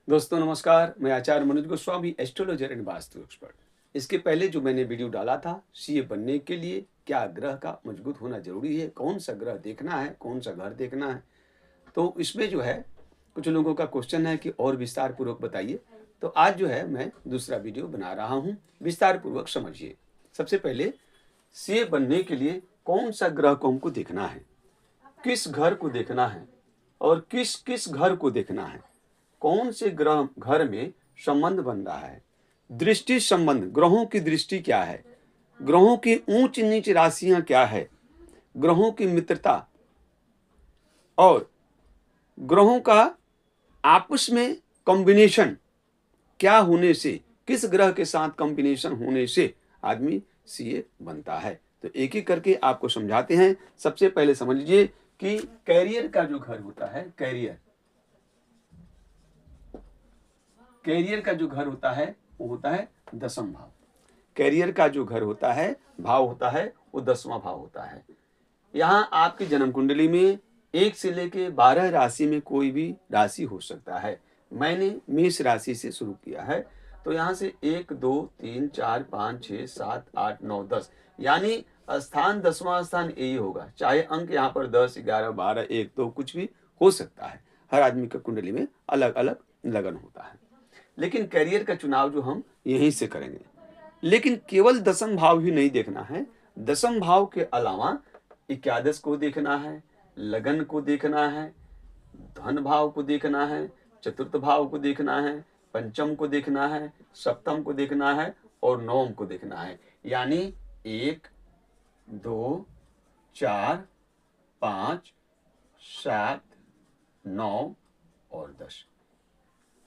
दोस्तों नमस्कार, मैं Acharya Manoj Goswami, astrologer and vastu expert. इसके पहले जो मैंने वीडियो डाला था, सीए बनने के लिए क्या ग्रह का मजबूत होना जरूरी है, कौन सा ग्रह देखना है, कौन सा घर देखना है। तो इसमें जो है कुछ लोगों का क्वेश्चन है कि और विस्तार पूर्वक बताइए। तो आज जो है मैं दूसरा वीडियो बना रहा हूँ, विस्तार पूर्वक समझिए। सबसे पहले सीए बनने के लिए कौन सा ग्रह को हमको देखना है, किस घर को देखना है और किस किस घर को देखना है, कौन से ग्रह घर में संबंध बन रहा है, दृष्टि संबंध, ग्रहों की दृष्टि क्या है, ग्रहों की ऊंच नीच राशियां क्या है, ग्रहों की मित्रता और ग्रहों का आपस में कॉम्बिनेशन क्या होने से, किस ग्रह के साथ कॉम्बिनेशन होने से आदमी सीए बनता है। तो एक एक करके आपको समझाते हैं। सबसे पहले समझ लीजिए कि कैरियर का जो घर होता है, कैरियर का जो घर होता है वो होता है दसम भाव। कैरियर का जो घर होता है, भाव होता है, वो 10वां भाव होता है। यहाँ आपकी जन्म कुंडली में 1 से लेके 12 राशि में कोई भी राशि हो सकता है। मैंने मेष राशि से शुरू किया है, तो यहाँ से 1 2 3 4 5 6 7 8 9 10, यानी स्थान 10वां स्थान यही होगा। चाहे अंक यहाँ पर 10 11 12 1 2 कुछ भी हो सकता है। हर आदमी का कुंडली में अलग अलग लगन होता है, लेकिन करियर का चुनाव जो हम यहीं से करेंगे। लेकिन केवल दसम भाव ही नहीं देखना है, दसम भाव के अलावा एकादश को देखना है, लगन को देखना है, धन भाव को देखना है, चतुर्थ भाव को देखना है, पंचम को देखना है, सप्तम को देखना है और नवम को देखना है। यानी 1 2 4 5 7 9 और 10,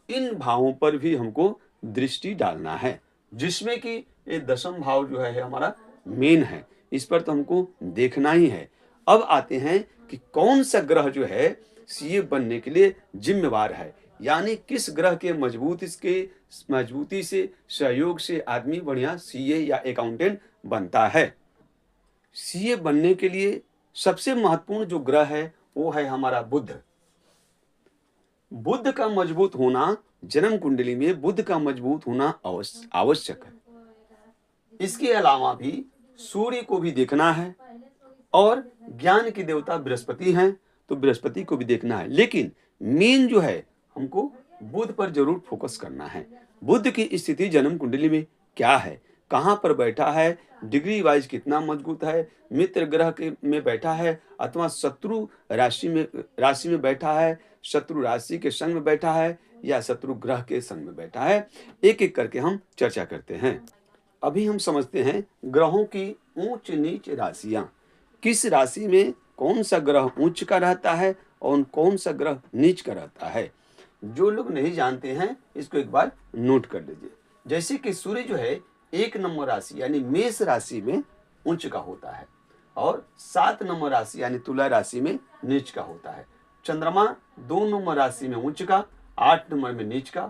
इन भावों पर भी हमको दृष्टि डालना है, जिसमें कि ये दसम भाव जो है हमारा मेन है। इस पर तो हमको देखना ही है। अब आते हैं कि कौन सा ग्रह जो है सीए बनने के लिए जिम्मेवार है, यानी किस ग्रह के मजबूती से, सहयोग से आदमी बढ़िया सीए या अकाउंटेंट बनता है। सीए बनने के लिए सबसे महत्वपूर्ण जो ग्रह है वो है हमारा बुध। बुध का मजबूत होना, जन्म कुंडली में बुध का मजबूत होना आवश्यक है। इसके अलावा भी सूर्य को भी देखना है और ज्ञान की देवता बृहस्पति हैं, तो बृहस्पति को भी देखना है। लेकिन मेन जो है हमको बुध पर जरूर फोकस करना है। बुध की स्थिति जन्म कुंडली में क्या है, कहाँ पर बैठा है, डिग्री वाइज कितना मजबूत है, मित्र ग्रह के में बैठा है अथवा शत्रु राशि में बैठा है, शत्रु राशि के संग में बैठा है या शत्रु ग्रह के संग में बैठा है, एक एक करके हम चर्चा करते हैं। अभी हम समझते हैं ग्रहों की ऊंच नीच राशियां, किस राशि में कौन सा ग्रह उच्च का रहता है और कौन सा ग्रह नीच का रहता है। जो लोग नहीं जानते हैं इसको एक बार नोट कर लीजिए। जैसे कि सूर्य जो है 1 नंबर राशि यानी मेष राशि में उच्च का होता है और 7 नंबर राशि यानी तुला राशि में नीच का होता है। चंद्रमा 2 नंबर राशि में उच्च का, 8 नंबर में नीच का।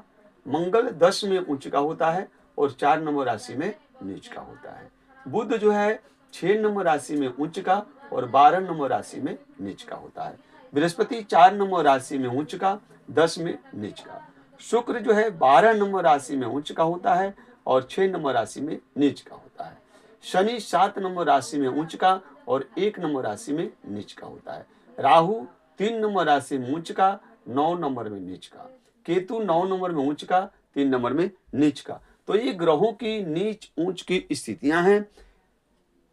मंगल 10 में उच्च का होता है और 4 नंबर राशि में नीच का होता है। बुध जो है 6 नंबर राशि में उच्च का और 12 नंबर राशि में नीच का होता है। बृहस्पति 4 नंबर राशि में उच्च का, 10 में नीच का। शुक्र जो है 12 नंबर राशि में उच्च का होता है और 6 नंबर राशि में नीच का होता है। शनि 7 नंबर राशि में उच्च का और 1 नंबर राशि में नीच का होता है। राहु 3 नंबर राशि में उच्च का, 9 नंबर में नीच का। केतु 9 नंबर में उच्च का, 3 नंबर में नीच का। तो ये ग्रहों की नीच ऊंच की स्थितियां हैं।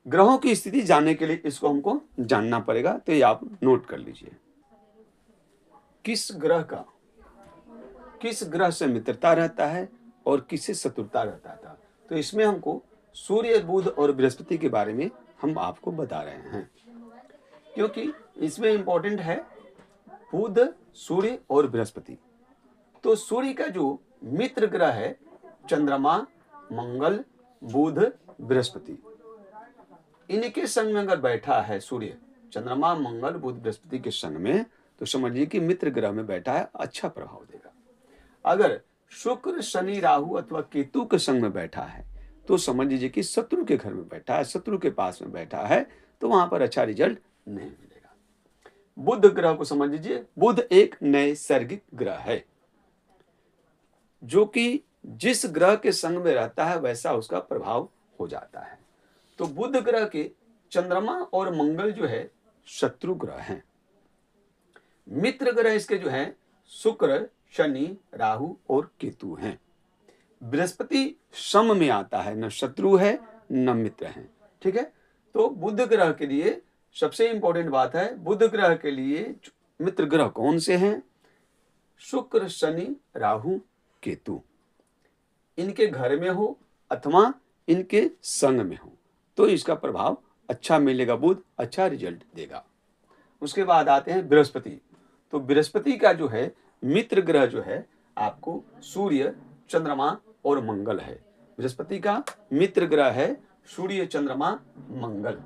ग्रहों की स्थिति जानने के लिए इसको हमको जानना पड़ेगा, तो ये आप नोट कर लीजिए। किस ग्रह से मित्रता रहता है और किससे शत्रुता रहता था। तो इसमें हमको सूर्य, बुध और बृहस्पति के बारे में हम आपको बता रहे हैं, क्योंकि इसमें इंपॉर्टेंट है बुध, सूर्य और बृहस्पति। तो सूर्य का जो मित्र ग्रह है चंद्रमा, मंगल, बुध, बृहस्पति, इनके संग में अगर बैठा है सूर्य, चंद्रमा, मंगल, बुध, बृहस्पति के संग में, तो समझिए कि मित्र ग्रह में बैठा है, अच्छा प्रभाव देगा। अगर शुक्र, शनि, राहु अथवा केतु के संग में बैठा है तो समझ लीजिए कि शत्रु के घर में बैठा है, शत्रु के पास में बैठा है, तो वहां पर अच्छा रिजल्ट नहीं मिलेगा। बुध ग्रह को समझ लीजिए, बुध एक नैसर्गिक ग्रह है। जो कि जिस ग्रह के संग में रहता है वैसा उसका प्रभाव हो जाता है। तो बुध ग्रह के चंद्रमा और मंगल जो है शत्रु ग्रह हैं। मित्र ग्रह इसके जो है शुक्र, शनि, राहु और केतु हैं। बृहस्पति सम में आता है, न शत्रु है न मित्र है। ठीक है, तो बुध ग्रह के लिए सबसे इंपॉर्टेंट बात है, बुध ग्रह के लिए मित्र ग्रह कौन से हैं? शुक्र, शनि, राहु, केतु। इनके घर में हो अथवा इनके संग में हो तो इसका प्रभाव अच्छा मिलेगा, बुध अच्छा रिजल्ट देगा। उसके बाद आते हैं बृहस्पति। तो बृहस्पति का जो है मित्र ग्रह जो है आपको सूर्य, चंद्रमा और मंगल है। बृहस्पति का मित्र ग्रह है सूर्य, चंद्रमा, मंगल।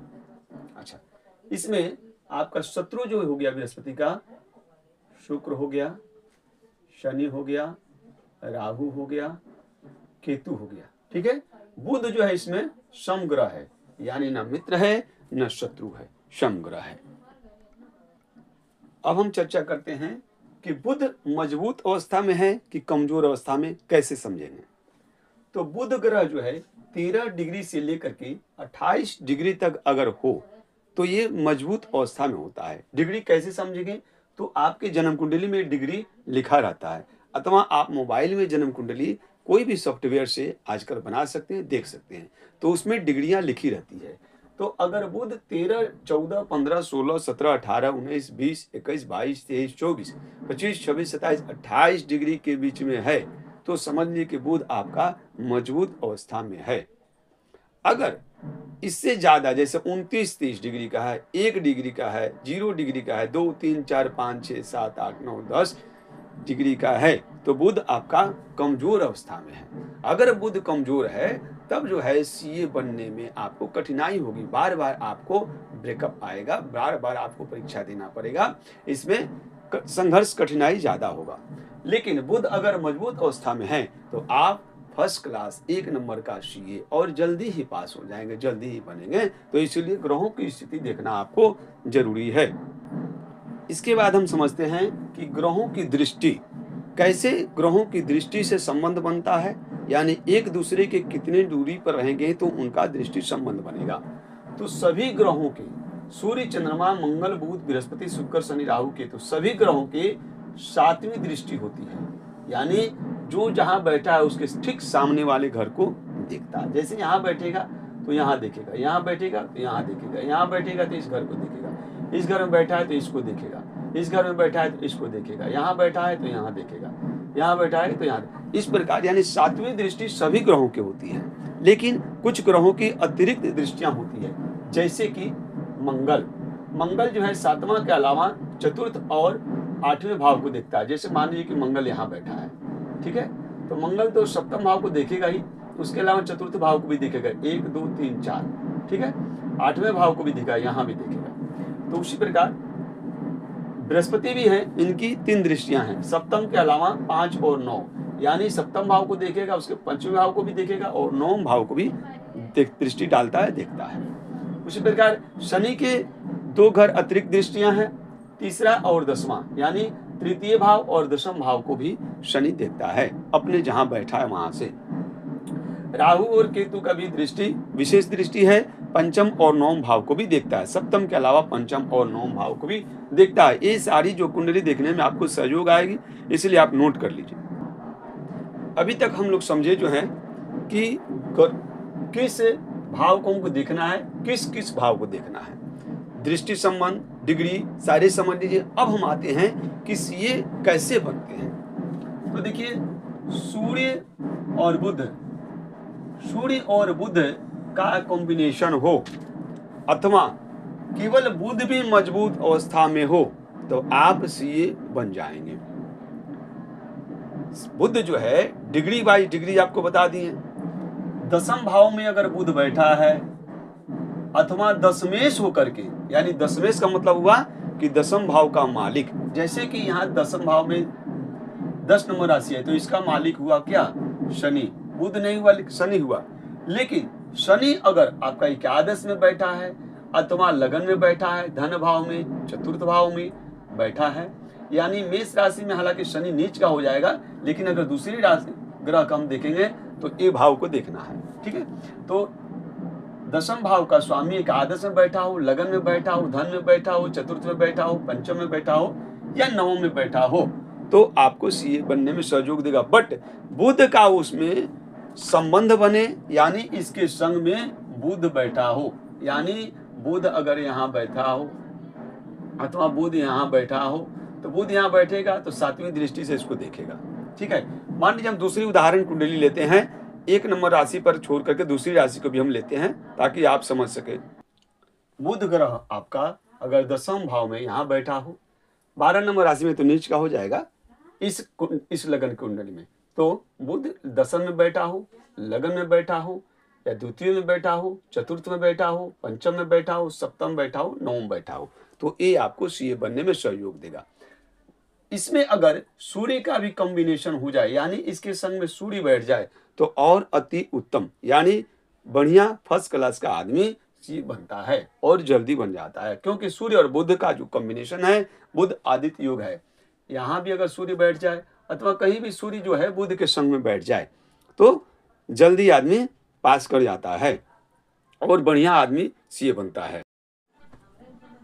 अच्छा, इसमें आपका शत्रु जो हो गया बृहस्पति का, शुक्र हो गया, शनि हो गया, राहु हो गया, केतु हो गया। ठीक है, बुध जो है इसमें सम ग्रह है, यानी न मित्र है न शत्रु है, सम ग्रह है। अब हम चर्चा करते हैं कि बुध मजबूत अवस्था में है कि कमजोर अवस्था में, कैसे समझेंगे? तो बुध ग्रह जो है 13 डिग्री से लेकर के 28 डिग्री तक अगर हो तो ये मजबूत अवस्था में होता है। डिग्री कैसे समझेंगे? तो आपके जन्म कुंडली में डिग्री लिखा रहता है, अथवा आप मोबाइल में जन्म कुंडली कोई भी सॉफ्टवेयर से आजकल बना सकते हैं, देख सकते हैं, तो उसमें डिग्रियां लिखी रहती है। तो अगर बुध 13, 14, 15, 16, 17, 18, 19, 20, 21, 22, 23, 24, 25, 26, 27, 28 डिग्री के बीच में है तो समझ लीजिए कि बुध आपका मजबूत अवस्था में है। अगर इससे ज्यादा जैसे 29, 30 डिग्री का है, 1 डिग्री का है, 0 डिग्री का है, 2, 3, 4, 5, 6, 7, 8, 9, 10 डिग्री का है तो बुध आपका कमजोर अवस्था में है। अगर बुध कमजोर है तब जो है सीए बनने में आपको कठिनाई होगी, बार बार आपको ब्रेकअप आएगा, बार बार आपको परीक्षा देना पड़ेगा, इसमें संघर्ष कठिनाई ज्यादा होगा। लेकिन बुध अगर मजबूत अवस्था में है तो आप फर्स्ट क्लास 1 नंबर का सीए और जल्दी ही पास हो जाएंगे, जल्दी ही बनेंगे। तो इसलिए ग्रहों की स्थिति देखना आपको जरूरी है। इसके बाद हम समझते हैं कि ग्रहों की दृष्टि, कैसे ग्रहों की दृष्टि से संबंध बनता है, यानी एक दूसरे के कितने दूरी पर रहेंगे तो उनका दृष्टि संबंध बनेगा। तो सभी ग्रहों के सूर्य, चंद्रमा, मंगल, बुध, बृहस्पति, शुक्र, शनि, राहु, केतु सभी ग्रहों के 7वीं दृष्टि होती है, यानी जो जहां बैठा है उसके ठीक सामने वाले घर को देखता है। जैसे यहाँ बैठेगा तो यहाँ देखेगा, यहाँ बैठेगा तो यहाँ देखेगा, यहाँ बैठेगा तो इस घर को देखेगा, इस घर में बैठा है तो इसको देखेगा, इस घर में बैठा है तो इसको देखेगा, यहाँ बैठा है तो यहाँ देखेगा, यहाँ बैठा है तो यहाँ। इस प्रकार यानी 7वीं दृष्टि सभी ग्रहों की होती है। लेकिन कुछ ग्रहों की अतिरिक्त दृष्टियां होती है, जैसे कि मंगल जो है 7वां के अलावा चतुर्थ और 8वें भाव को देखता है। जैसे मान लीजिए कि मंगल यहाँ बैठा है, ठीक है, तो मंगल तो 7वें भाव को देखेगा ही, उसके अलावा चतुर्थ भाव को भी देखेगा, 1, 2, 3, 4, ठीक है, 8वें भाव को भी दिखेगा, यहाँ भी देखेगा। तो उसी प्रकार बृहस्पति भी है, इनकी 3 दृष्टियां हैं, सप्तम के अलावा 5 और 9, यानी सप्तम भाव को देखेगा, उसके 5वें भाव को भी देखेगा और 9वें भाव को भी दृष्टि डालता है, देखता है। उसी प्रकार शनि के 2 घर अतिरिक्त दृष्टियां हैं, 3रा और 10वां, यानी तृतीय भाव और 10वां भाव को भी शनि देखता है अपने जहां बैठा है वहां से। राहु और केतु का भी दृष्टि विशेष दृष्टि है, 5म और 9वें भाव को भी देखता है, सप्तम के अलावा 5म और 9वें भाव को भी देखता है। ये सारी जो कुंडली देखने में आपको सहयोग आएगी, इसलिए आप नोट कर लीजिए। अभी तक हम लोग समझे जो है कि किस भाव को हमको देखना है, किस किस भाव को देखना है, दृष्टि संबंध, डिग्री सारे समझ लीजिए। अब हम आते हैं कि ये कैसे बनते हैं। तो देखिए, सूर्य और बुध का कॉम्बिनेशन हो अथवा केवल बुध भी मजबूत अवस्था में हो तो आप सीए बन जाएंगे। बुध जो है डिग्री बाई डिग्री आपको बता दिए। 10वें भाव में अगर बुध बैठा है अथवा दशमेश होकर के, यानी दशमेश का मतलब हुआ कि 10वें भाव का मालिक, जैसे कि यहाँ 10वें भाव में 10 नंबर राशि है तो इसका मालिक हुआ क्या? शनि। बुध नहीं हुआ, शनि हुआ। लेकिन शनि अगर आपका 11 में बैठा है अथवा लगन में बैठा है, धन भाव में, चतुर्थ भाव में बैठा है, यानी मेष राशि में हालांकि शनि नीच का हो जाएगा, लेकिन अगर दूसरी राशि ग्रह का हम देखेंगे तो ए भाव को देखना है, ठीक है। तो दसम भाव का स्वामी एकादश में बैठा हो, लगन में बैठा हो, धन में बैठा हो, चतुर्थ में बैठा हो, पंचम में बैठा हो या नवम में बैठा हो तो आपको सीए बनने में सहयोग देगा। बट बुध का उसमें संबंध बने, यानी इसके संग में बुध बैठा हो, यानी बुध अगर यहाँ बैठा हो अथवा बुध यहाँ बैठा हो तो बुध यहाँ बैठेगा तो सातवीं दृष्टि से इसको देखेगा, ठीक है। मान लीजिए हम दूसरी उदाहरण कुंडली लेते हैं, 1 नंबर राशि पर छोड़ करके दूसरी राशि को भी हम लेते हैं ताकि आप समझ सके। बुध ग्रह आपका अगर दसम भाव में यहाँ बैठा हो, 12 नंबर राशि में तो नीच का हो जाएगा इस लगन कुंडली में, तो बुध दसम में बैठा हो, लगन में बैठा हो या द्वितीय में बैठा हो, चतुर्थ में बैठा हो, पंचम में बैठा हो, सप्तम में बैठा हो, नवम में बैठा हो तो ये आपको सीए बनने में सहयोग देगा। इसमें अगर सूर्य का भी कॉम्बिनेशन हो जाए, यानी इसके संग में सूर्य बैठ जाए तो और अति उत्तम, यानी बढ़िया फर्स्ट क्लास का आदमी सीए बनता है और जल्दी बन जाता है, क्योंकि सूर्य और बुध का जो कॉम्बिनेशन है बुध आदित्य योग है। यहाँ भी अगर सूर्य बैठ जाए अथवा कहीं भी सूर्य जो है बुध के संग में बैठ जाए तो जल्दी आदमी पास कर जाता है और बढ़िया आदमी सीए बनता है।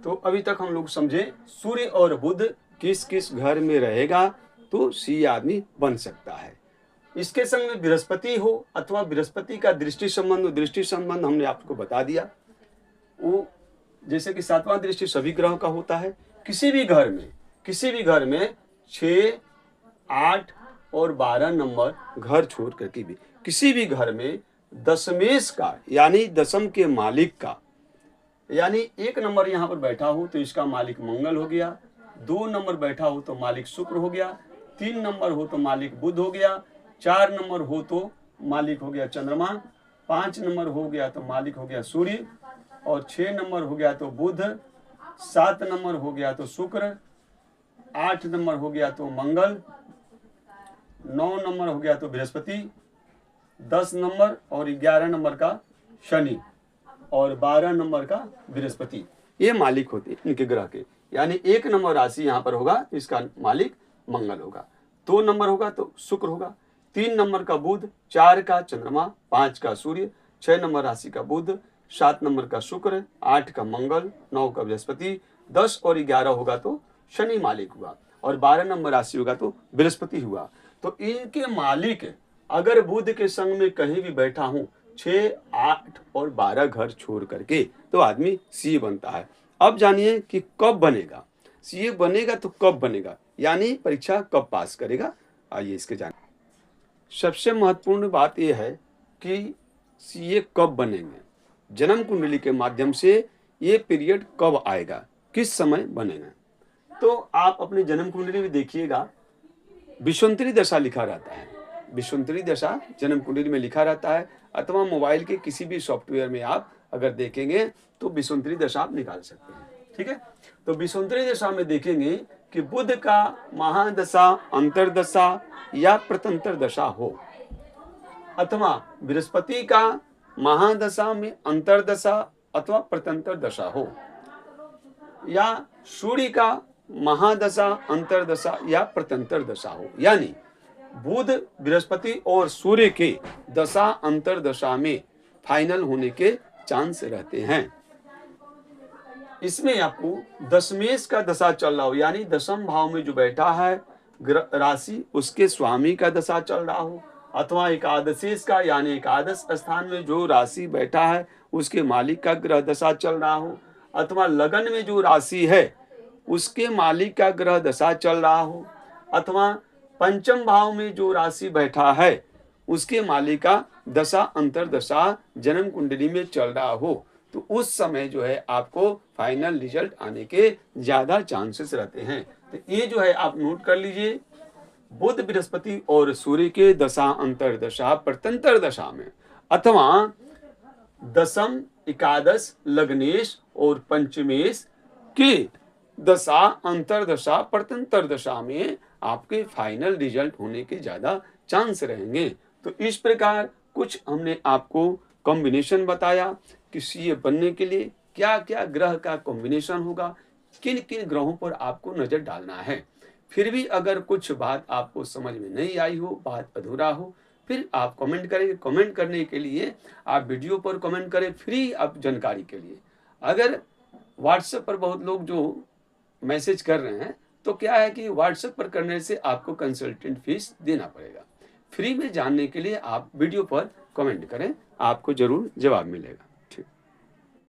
तो अभी तक हम लोग समझे सूर्य और बुध किस किस घर में रहेगा तो सीए आदमी बन सकता है। इसके संग में बृहस्पति हो अथवा बृहस्पति का दृष्टि संबंध हमने आपको बता दिया। वो जैसे कि 7वां दृष्टि सभी ग्रहों का होता है। किसी भी घर में 6, 8 और 12 नंबर घर छोड़ करके भी किसी भी घर में दशमेश का, यानी दसम के मालिक का, यानी 1 नंबर यहाँ पर बैठा हो तो इसका मालिक मंगल हो गया, 2 नंबर बैठा हो तो मालिक शुक्र हो गया, 3 नंबर हो तो मालिक बुध हो गया, 4 नंबर हो तो मालिक हो गया चंद्रमा, 5 नंबर हो गया तो मालिक हो गया सूर्य, और 6 नंबर हो गया तो बुध, 7 नंबर हो गया तो शुक्र, 8 नंबर हो गया तो मंगल, 9 नंबर हो गया तो बृहस्पति, 10 नंबर और 11 नंबर का शनि और 12 नंबर का बृहस्पति। ये मालिक होते हैं इनके ग्रह के। यानी 1 नंबर राशि यहाँ पर होगा तो इसका मालिक मंगल होगा, 2 नंबर होगा तो शुक्र होगा, 3 नंबर का बुध, 4 का चंद्रमा, 5 का सूर्य, 6 नंबर राशि का बुध, 7 नंबर का शुक्र, 8 का मंगल, 9 का बृहस्पति, 10 और 11 होगा तो शनि मालिक हुआ और 12 नंबर राशि होगा तो बृहस्पति हुआ। तो इनके मालिक अगर बुध के संग में कहीं भी बैठा हूं 6, 8 और 12 घर छोड़ करके तो आदमी सीए बनता है। अब जानिए कि कब बनेगा सीए, बनेगा तो कब बनेगा, यानी परीक्षा कब पास करेगा। आइए इसके जाने। सबसे महत्वपूर्ण बात यह है कि सीए कब बनेंगे, जन्म कुंडली के माध्यम से ये पीरियड कब आएगा, किस समय बनेगा। तो आप अपने जन्म कुंडली में देखिएगा विषुवंतरी दशा लिखा रहता है, विषुवंतरी दशा जन्म कुंडली में लिखा रहता है, अथवा मोबाइल के किसी भी सॉफ्टवेयर में आप अगर देखेंगे तो विषुवंतरी दशा आप निकाल सकते हैं, ठीक है। तो विषुवंतरी दशा में देखेंगे कि बुध का महादशा, अंतरदशा या प्रतंतर दशा हो, अथवा बृहस्पति का महादशा में अंतरदशा अथवा प्रतंतर दशा हो, या सूर्य का महादशा, अंतरदशा या प्रतंतर दशा हो। यानी बुध, बृहस्पति और सूर्य के दशा अंतरदशा में फाइनल होने के चांस रहते हैं। इसमें आपको दशमेश का दशा चल रहा हो, यानी दशम भाव में जो बैठा है राशि उसके स्वामी का दशा चल रहा हो, अथवा एकादशेश का, यानी एकादश स्थान में जो राशि बैठा है उसके मालिक का ग्रह दशा चल रहा हो, अथवा लगन में जो राशि है उसके मालिक का ग्रह दशा चल रहा हो, अथवा पंचम भाव में जो राशि बैठा है उसके मालिक का दशा अंतरदशा जन्म कुंडली में चल रहा हो, तो उस समय जो है आपको फाइनल रिजल्ट आने के ज्यादा चांसेस रहते हैं। तो ये जो है आप नोट कर लीजिए, बुध, बृहस्पति और सूर्य के दशा अंतरदशा प्रतंतर दशा में, अथवा दशम, एकादश, लग्नेश और पंचमेश के दशा अंतरदशा प्रतंतर दशा में आपके फाइनल रिजल्ट होने के ज्यादा चांस रहेंगे। तो इस प्रकार कुछ हमने आपको कॉम्बिनेशन बताया कि सीए बनने के लिए क्या क्या ग्रह का कॉम्बिनेशन होगा, किन किन ग्रहों पर आपको नजर डालना है। फिर भी अगर कुछ बात आपको समझ में नहीं आई हो, बात अधूरा हो, फिर आप कमेंट करें। कमेंट करने के लिए आप वीडियो पर कमेंट करें फ्री आप जानकारी के लिए। अगर व्हाट्सएप पर बहुत लोग जो मैसेज कर रहे हैं, तो क्या है कि व्हाट्सएप पर करने से आपको कंसल्टेंट फीस देना पड़ेगा। फ्री में जानने के लिए आप वीडियो पर कमेंट करें, आपको ज़रूर जवाब मिलेगा।